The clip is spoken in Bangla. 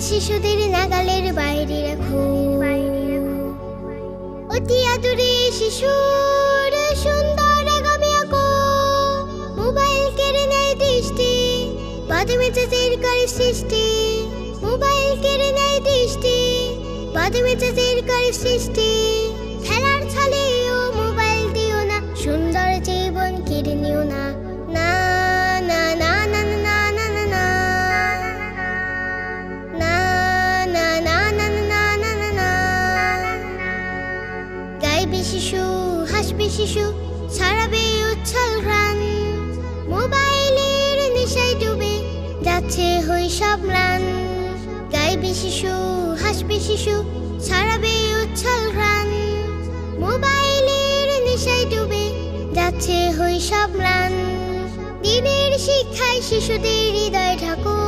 শিশুদের নাগালের বাইরে রাখো। অতি আদুরে শিশুর সুন্দর আগামী আঁকো। মোবাইল কেড়ে নেয় দৃষ্টি, বাদে মেজাজের করে সৃষ্টি। মোবাইল কেড়ে নেয় দৃষ্টি, বাদে মেজাজের করে সৃষ্টি। খেলার ছলে ও মোবাইল দিও না, সুন্দর জীবন কেড়ে নিও না। না না না না না না না না না না না না না না না না। গাইবে শিশু, হাসবে শিশু, ছড়াবে উচ্ছল ঘ্রাণ। মোবাইলের নেশায় ডুবে যাচ্ছে শৈশব ম্লান। গাইবে শিশু, হাসবে শিশু, ছড়াবে উচ্ছল ঘ্রাণ। মোবাইলের নেশায় ডুবে যাচ্ছে শৈশব ম্লান। দিনের শিক্ষায় শিশুদের হৃদয় ঢাকো।